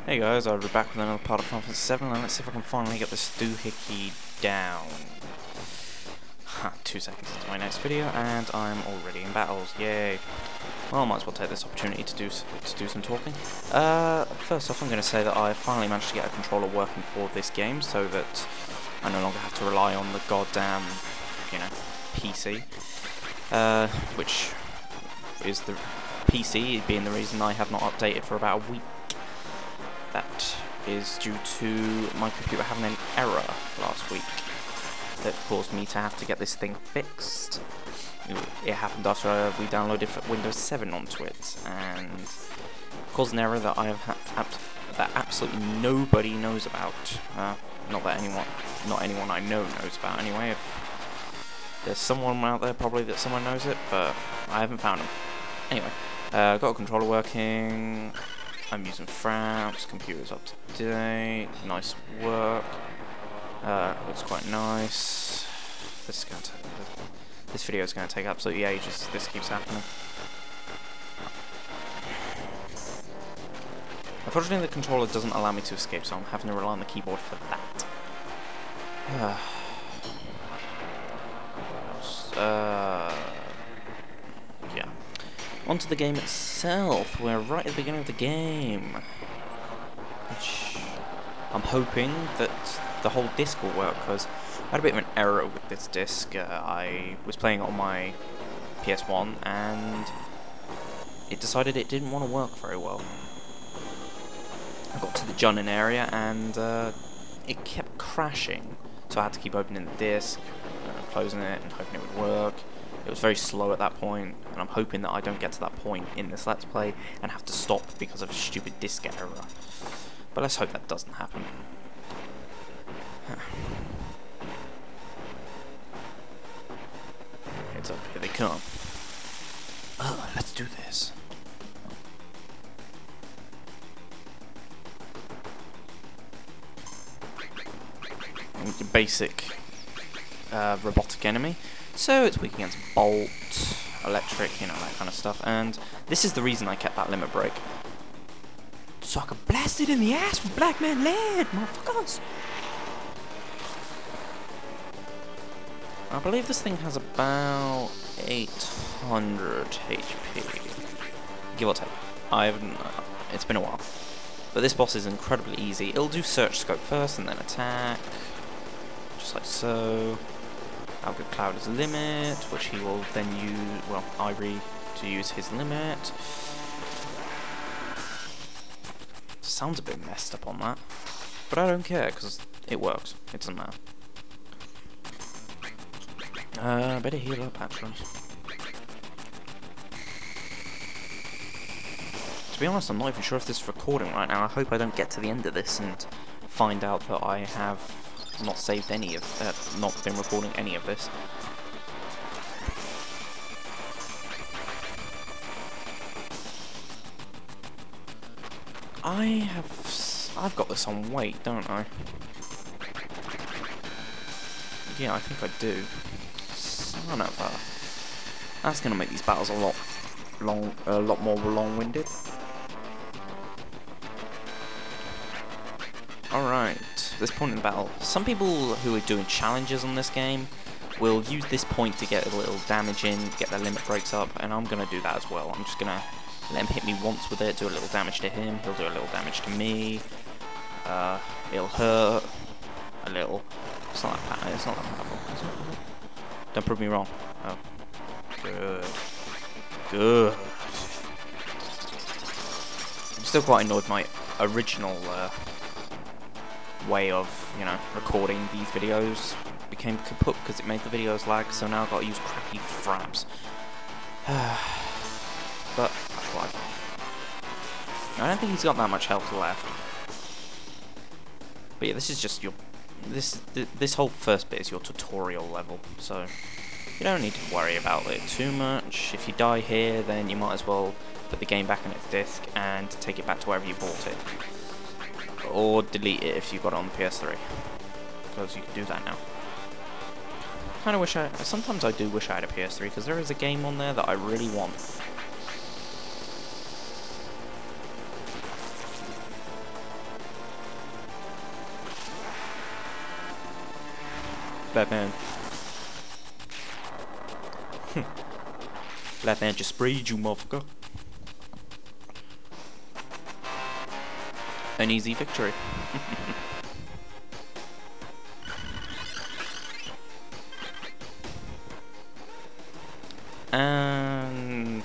Hey guys, I'll be back with another part of Final Fantasy 7, and let's see if I can finally get this doohickey down. 2 seconds into my next video, and I'm already in battles. Yay! Well, I might as well take this opportunity to do some talking. First off, I'm going to say that I finally managed to get a controller working for this game, so that I no longer have to rely on the goddamn, PC, which is the PC being the reason I have not updated for about a week. That is due to my computer having an error last week that caused me to have to get this thing fixed. It happened after we downloaded Windows 7 onto it, and caused an error that I have that absolutely nobody knows about. Not anyone I know knows about anyway. If there's someone out there probably that someone knows it, but I haven't found them. Anyway, got a controller working. I'm using Fraps, computer's up to date, nice work, looks quite nice. This video is going to take absolutely ages if this keeps happening. Unfortunately the controller doesn't allow me to escape, so I'm having to rely on the keyboard for that. Yeah. Onto the game itself. We're right at the beginning of the game, which I'm hoping that the whole disc will work, because I had a bit of an error with this disc. I was playing it on my PS1 and it decided it didn't want to work very well. I got to the Junin area and it kept crashing, so I had to keep opening the disc, closing it and hoping it would work. It was very slow at that point, and I'm hoping that I don't get to that point in this Let's Play and have to stop because of a stupid disc error. But let's hope that doesn't happen. Heads up, here they come. Let's do this. Your basic robotic enemy. So it's weak against Bolt, Electric, that kind of stuff. And this is the reason I kept that limit break. So I could blast it in the ass with Black Man Lead, motherfuckers! I believe this thing has about 800 HP. Give or take. It's been a while. But this boss is incredibly easy. It'll do Search Scope first and then attack. Just like so. Algood Cloud is limit, which he will then use, Ivory to use his limit. Sounds a bit messed up on that, but I don't care because it works. It doesn't matter. Better heal up actually. To be honest, I'm not even sure if this is recording right now. I hope I don't get to the end of this and find out that I have not saved any of, not been recording any of this. I've got this on wait, don't I? Yeah, I think I do. Son of a... That's gonna make these battles a lot more long-winded. Alright, this point in the battle. Some people who are doing challenges on this game will use this point to get a little damage in, get their limit breaks up, and I'm going to do that as well. I'm just going to let him hit me once with it, do a little damage to him, he'll do a little damage to me. It'll hurt a little. It's not that powerful. Don't prove me wrong. Oh. Good. Good. I'm still quite annoyed with my original way of, recording these videos became kaput because it made the videos lag, so now I've got to use crappy fraps. But that's life. I don't think he's got that much health left. But yeah, this is just your this whole first bit is your tutorial level, so you don't need to worry about it too much. If you die here, then you might as well put the game back on its disc and take it back to wherever you bought it. Or delete it if you got it on the PS3, because you can do that now. Sometimes I do wish I had a PS3, because there is a game on there that I really want. Batman. Batman just sprayed you, motherfucker. An easy victory. And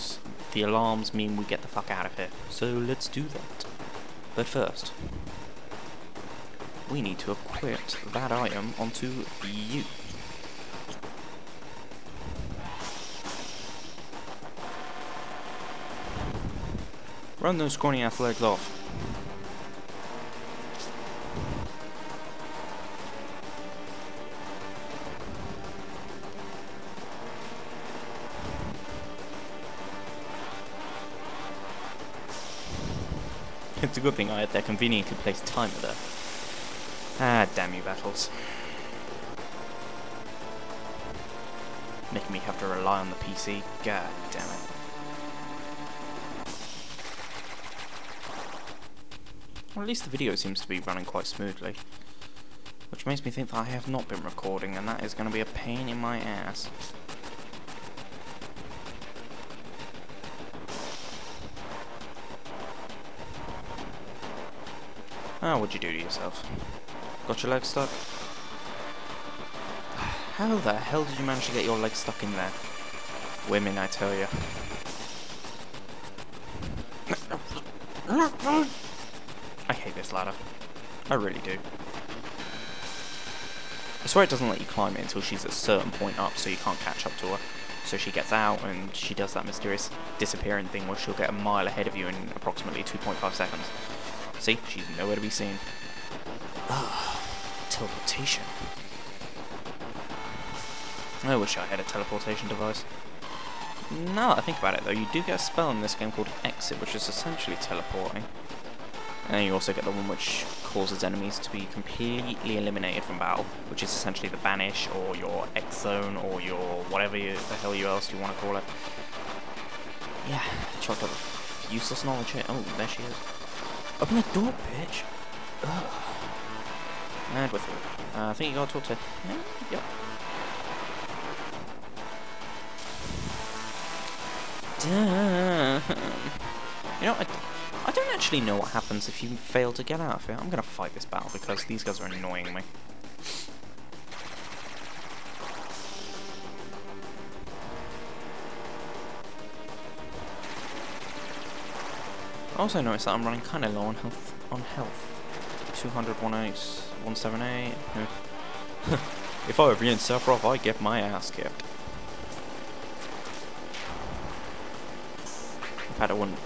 the alarms mean we get the fuck out of here. So let's do that. But first, we need to equip that item onto you. Run those scrawny ass legs off. It's a good thing I had that conveniently placed timer there. Ah, damn you, Battles. Making me have to rely on the PC. God damn it. Well, at least the video seems to be running quite smoothly. Which makes me think that I have not been recording, and that is going to be a pain in my ass. Oh, what'd you do to yourself? Got your leg stuck? How the hell did you manage to get your leg stuck in there? Women, I tell you. I hate this ladder. I really do. I swear it doesn't let you climb it until she's at a certain point up, so you can't catch up to her. So she gets out and she does that mysterious disappearing thing where she'll get a mile ahead of you in approximately 2.5 seconds. See? She's nowhere to be seen. Ah, teleportation. I wish I had a teleportation device. Now that I think about it though, you do get a spell in this game called Exit, which is essentially teleporting. And then you also get the one which causes enemies to be completely eliminated from battle, which is essentially the Banish, or your X-Zone, or your whatever the hell else you want to call it. Yeah, chopped up useless knowledge here. Oh, there she is. Open the door, bitch! Ugh. And with you. I think you gotta talk to... Yep. Damn. You know, I don't actually know what happens if you fail to get out of here. I'm gonna fight this battle because these guys are annoying me. I also noticed that I'm running kind of low on health. 200, 178. If I were being Sephiroth, I'd get my ass kicked. In fact, I wouldn't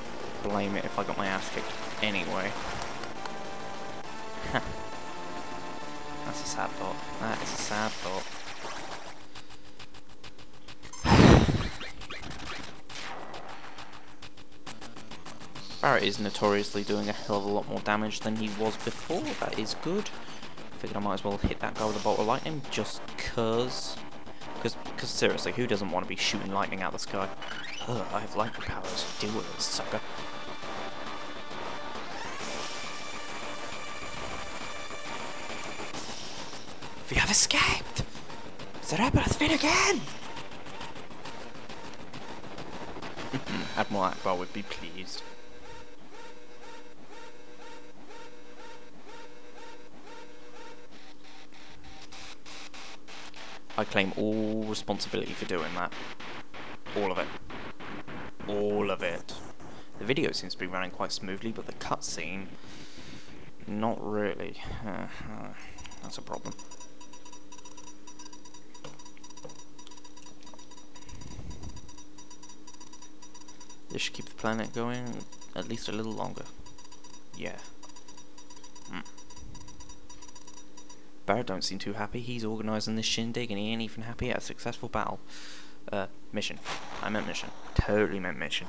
blame it if I got my ass kicked anyway. That's a sad thought. That is a sad thought. Barret is notoriously doing a hell of a lot more damage than he was before. That is good. Figured I might as well hit that guy with a bolt of lightning just cause seriously, who doesn't want to be shooting lightning out the sky? Ugh, I have lightning powers. Deal with it, sucker. We have escaped! Cerebro has been again! Admiral Akbar would be pleased. I claim all responsibility for doing that. All of it. All of it. The video seems to be running quite smoothly, but the cutscene, not really. That's a problem. This should keep the planet going at least a little longer. Yeah. Barret don't seem too happy. He's organising this shindig and he ain't even happy at a successful battle. Mission. I meant mission. Totally meant mission.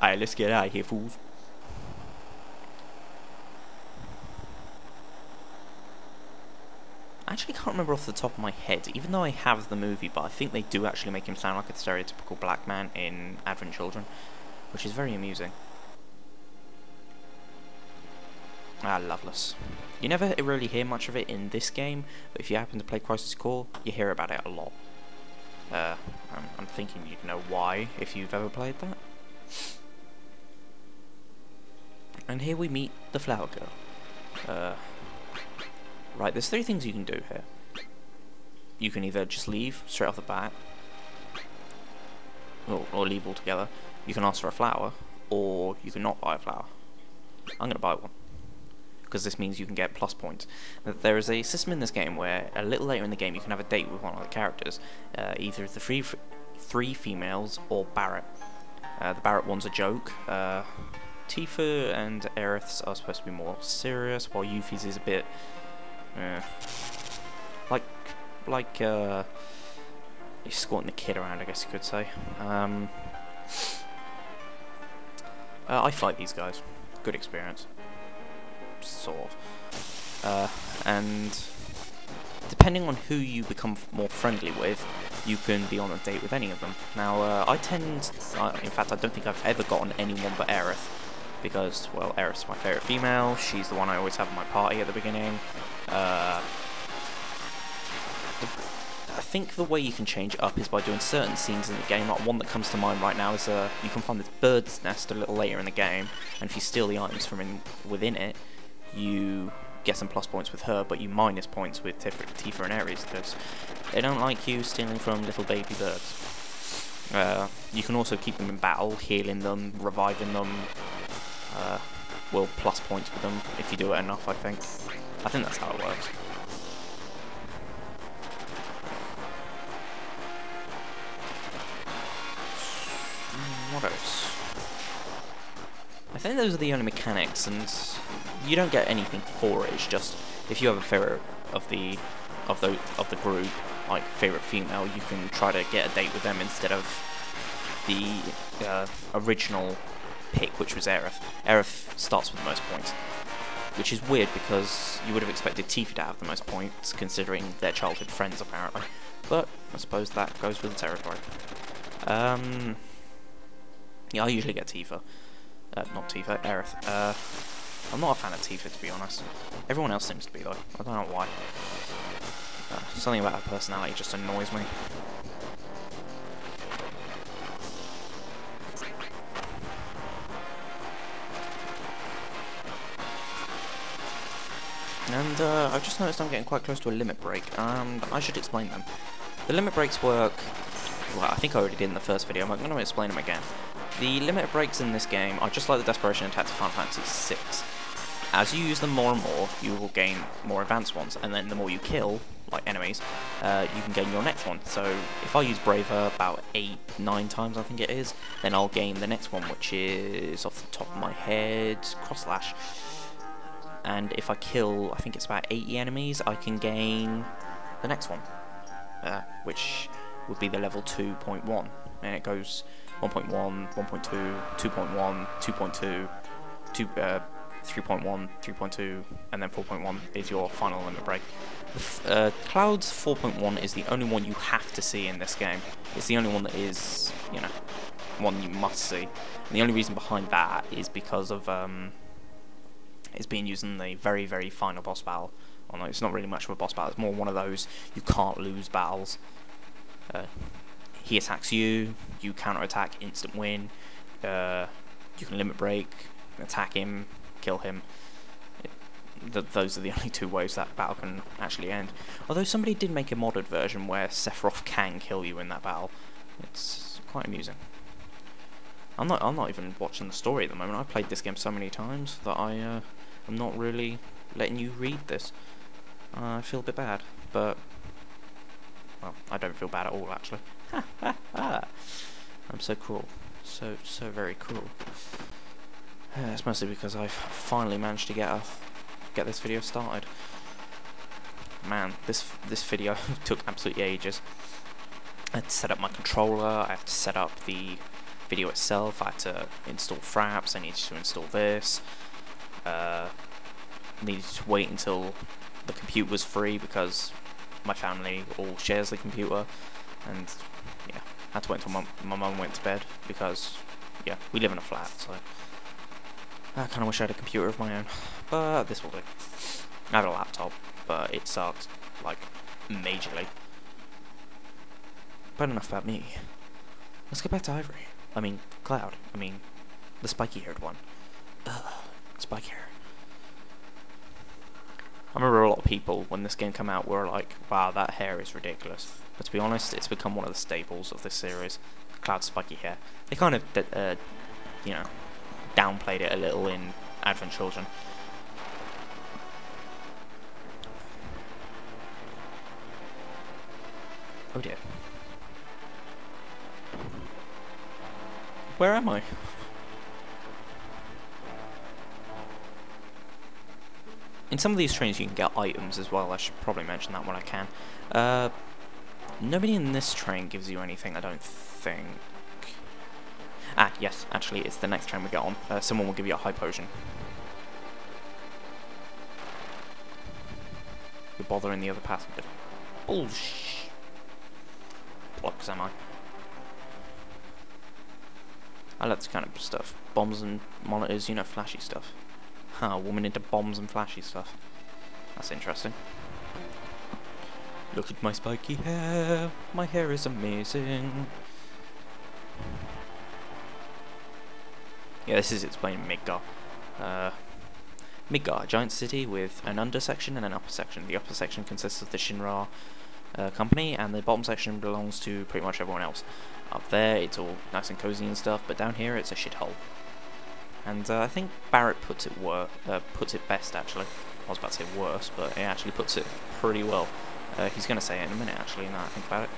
Alright, let's get out of here, fools. actually can't remember off the top of my head, even though I have the movie, but I think they do actually make him sound like a stereotypical black man in Advent Children, which is very amusing. Ah, Loveless. You never really hear much of it in this game, but if you happen to play Crisis Core, you hear about it a lot. I'm thinking you'd know why if you've ever played that. And here we meet the Flower Girl. Right, there's 3 things you can do here. You can either just leave straight off the bat, or leave altogether. You can ask for a flower, or you can not buy a flower. I'm going to buy one, because this means you can get plus points. There is a system in this game where a little later in the game you can have a date with one of the characters, either the three females or Barret. The Barret one's a joke. Tifa and Aerith's are supposed to be more serious, while Yuffie's is a bit like he's squatting the kid around, I guess you could say. I fight these guys. Good experience. Sort of. And depending on who you become more friendly with, you can be on a date with any of them. Now, in fact, I don't think I've ever gotten anyone but Aerith, because, well, Aerith's my favourite female. She's the one I always have in my party at the beginning. I think the way you can change it up is by doing certain scenes in the game. Like one that comes to mind right now is you can find this bird's nest a little later in the game, and if you steal the items from within it, you get some plus points with her, but you minus points with Tifa and Ares, because they don't like you stealing from little baby birds. You can also keep them in battle, healing them, reviving them. Will plus points with them if you do it enough, I think. I think that's how it works. What else? I think those are the only mechanics, and you don't get anything for it. It's just if you have a favourite of the group, like favourite female, you can try to get a date with them instead of the original pick, which was Aerith. Aerith starts with the most points, which is weird because you would have expected Tifa to have the most points, considering their childhood friends apparently. But I suppose that goes with the territory. Yeah, I usually get Tifa. Not Tifa, Aerith. I'm not a fan of Tifa, to be honest. Everyone else seems to be, though. I don't know why. Something about her personality just annoys me. And I've just noticed I'm getting quite close to a limit break, and I should explain them. The limit breaks work... Well, I think I already did in the first video, I'm going to explain them again. The limit breaks in this game are just like the Desperation attacks of Final Fantasy VI. As you use them more and more, you will gain more advanced ones, and then the more you kill, like enemies, you can gain your next one. So if I use Braver about 8-9 times, I think it is, then I'll gain the next one, which is, off the top of my head, Cross Slash. And if I kill, I think it's about 80 enemies, I can gain the next one, which would be the level 2.1, and it goes 1.1, 1.2, 2.1, 2.2, 3.1, 3.2, and then 4.1 is your final limit break. Cloud's 4.1 is the only one you have to see in this game. It's the only one that is, you know, one you must see. And the only reason behind that is because of it's being used in the very, very final boss battle. Well, no, it's not really much of a boss battle. It's more one of those you can't lose battles. He attacks you, you counter-attack, instant win. You can limit break, attack him, kill him. Those are the only two ways that battle can actually end. Although somebody did make a modded version where Sephiroth can kill you in that battle. It's quite amusing. I'm not even watching the story at the moment. I've played this game so many times that I'm not really letting you read this. I feel a bit bad, but well, I don't feel bad at all actually. I'm so cruel, so very cruel. It's mostly because I've finally managed to get this video started. Man, this video took absolutely ages. I had to set up my controller, I had to set up the video itself, I had to install Fraps, I needed to install this, needed to wait until the computer was free because my family all shares the computer, and yeah, I had to wait until my mum went to bed because yeah, we live in a flat, so I kind of wish I had a computer of my own, but this will do. I have a laptop, but it sucks, like, majorly. But enough about me. Let's get back to Ivory. I mean, Cloud. I mean, the spiky-haired one. Ugh, spiky hair. I remember a lot of people, when this game came out, were like, wow, that hair is ridiculous. But to be honest, it's become one of the staples of this series. Cloud's spiky hair. They kind of, you know, downplayed it a little in Advent Children. Oh dear. Where am I? In some of these trains you can get items as well. I should probably mention that when I can. Nobody in this train gives you anything, I don't think. Ah, yes, actually, it's the next train we get on. Someone will give you a high potion. You're bothering the other passengers. Bullshit. Blocks am I? I like this kind of stuff. Bombs and monitors, you know, flashy stuff. Huh, a woman into bombs and flashy stuff. That's interesting. Look at my spiky hair. My hair is amazing. Yeah, this is explaining Midgar. Midgar, a giant city with an under section and an upper section. The upper section consists of the Shinra company, and the bottom section belongs to pretty much everyone else. Up there, it's all nice and cozy and stuff, but down here, it's a shithole. And I think Barrett puts it best, actually. I was about to say worse, but he actually puts it pretty well. He's going to say it in a minute, actually, now I think about it.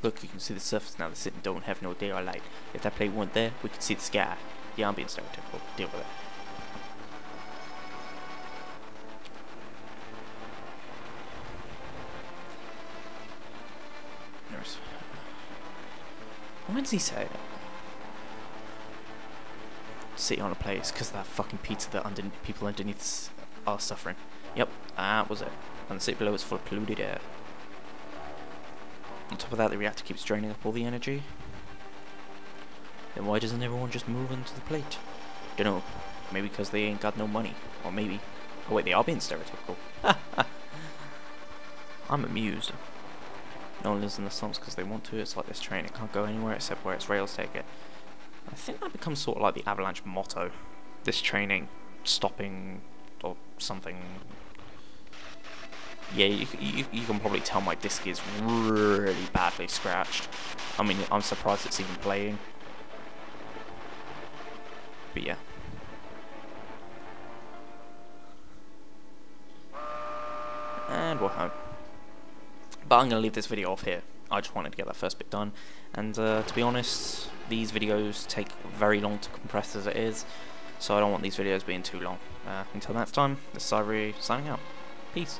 Look, you can see the surface now. The city don't have no daylight. If that plate weren't there, we could see the sky. Yeah, I'm being stereotypical. Deal with it. Nurse. When does he say it? City on a place because that fucking pizza that people underneath are suffering. Yep, that was it. And the city below is full of polluted air. On top of that, the reactor keeps draining up all the energy. Then why doesn't everyone just move into the plate? Dunno. Maybe because they ain't got no money. Or maybe... Oh wait, they are being stereotypical. I'm amused. No one lives in the slums because they want to. It's like this train. It can't go anywhere except where its rails take it. I think that becomes sort of like the Avalanche motto. This train ain't stopping or something. Yeah, you can probably tell my disc is really badly scratched. I mean, I'm surprised it's even playing. But yeah. And we're home. But I'm going to leave this video off here. I just wanted to get that first bit done. And to be honest, these videos take very long to compress as it is. So I don't want these videos being too long. Until next time, this is Ivory signing out. Peace.